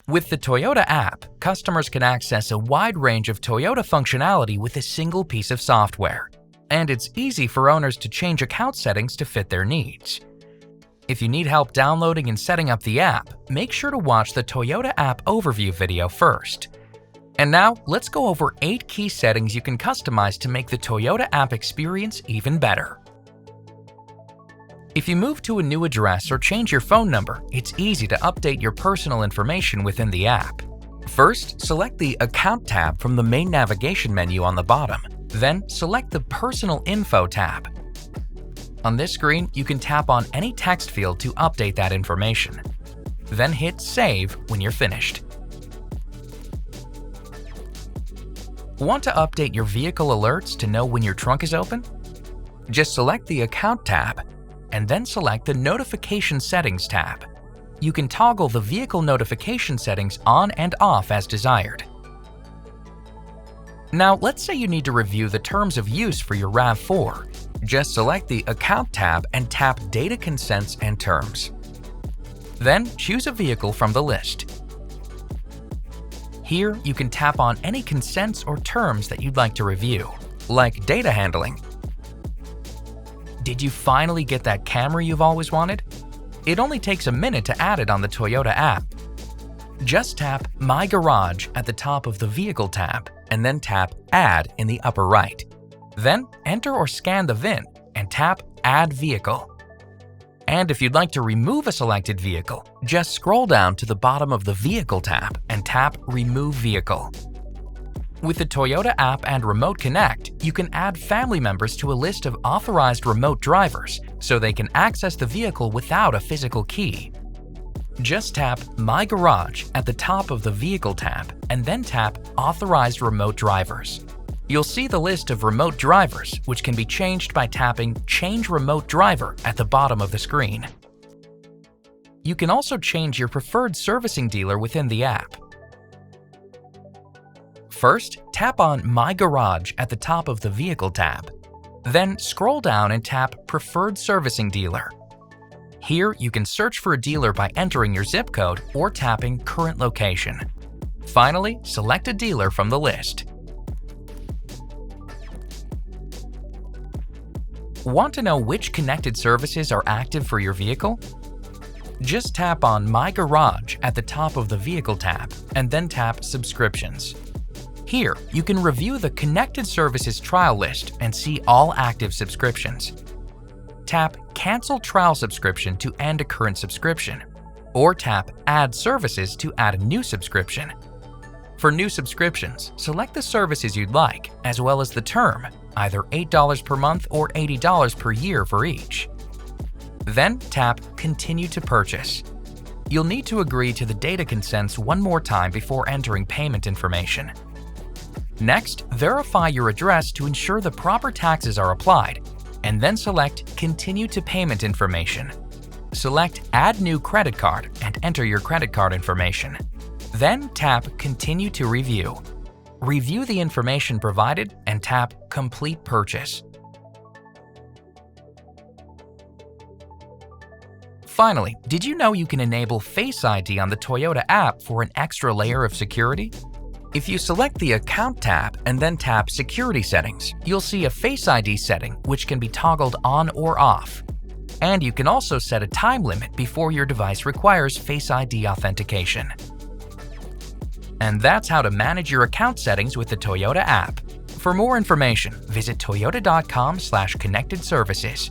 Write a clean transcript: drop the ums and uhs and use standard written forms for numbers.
With the Toyota app, customers can access a wide range of Toyota functionality with a single piece of software, and it's easy for owners to change account settings to fit their needs. If you need help downloading and setting up the app, make sure to watch the Toyota app overview video first. And now, let's go over 8 key settings you can customize to make the Toyota app experience even better. If you move to a new address or change your phone number, it's easy to update your personal information within the app. First, select the Account tab from the main navigation menu on the bottom. Then, select the Personal Info tab. On this screen, you can tap on any text field to update that information. Then hit Save when you're finished. Want to update your vehicle alerts to know when your trunk is open? Just select the Account tab and then select the Notification Settings tab. You can toggle the vehicle notification settings on and off as desired. Now, let's say you need to review the terms of use for your RAV4. Just select the Account tab and tap Data Consents and Terms. Then choose a vehicle from the list. Here, you can tap on any consents or terms that you'd like to review, like data handling. Did you finally get that camera you've always wanted? It only takes a minute to add it on the Toyota app. Just tap My Garage at the top of the Vehicle tab and then tap Add in the upper right. Then enter or scan the VIN and tap Add Vehicle. And if you'd like to remove a selected vehicle, just scroll down to the bottom of the Vehicle tab and tap Remove Vehicle. With the Toyota app and Remote Connect, you can add family members to a list of authorized remote drivers so they can access the vehicle without a physical key. Just tap My Garage at the top of the Vehicle tab and then tap Authorized Remote Drivers. You'll see the list of remote drivers, which can be changed by tapping Change Remote Driver at the bottom of the screen. You can also change your preferred servicing dealer within the app. First, tap on My Garage at the top of the Vehicle tab. Then scroll down and tap Preferred Servicing Dealer. Here, you can search for a dealer by entering your zip code or tapping Current Location. Finally, select a dealer from the list. Want to know which connected services are active for your vehicle? Just tap on My Garage at the top of the Vehicle tab and then tap Subscriptions. Here, you can review the Connected Services trial list and see all active subscriptions. Tap Cancel Trial Subscription to end a current subscription, or tap Add Services to add a new subscription. For new subscriptions, select the services you'd like, as well as the term, either $8 per month or $80 per year for each. Then tap Continue to Purchase. You'll need to agree to the data consents one more time before entering payment information. Next, verify your address to ensure the proper taxes are applied, and then select Continue to Payment Information. Select Add New Credit Card and enter your credit card information. Then tap Continue to Review. Review the information provided and tap Complete Purchase. Finally, did you know you can enable Face ID on the Toyota app for an extra layer of security? If you select the Account tab and then tap Security Settings, you'll see a Face ID setting which can be toggled on or off. And you can also set a time limit before your device requires Face ID authentication. And that's how to manage your account settings with the Toyota app. For more information, visit toyota.com/connected services.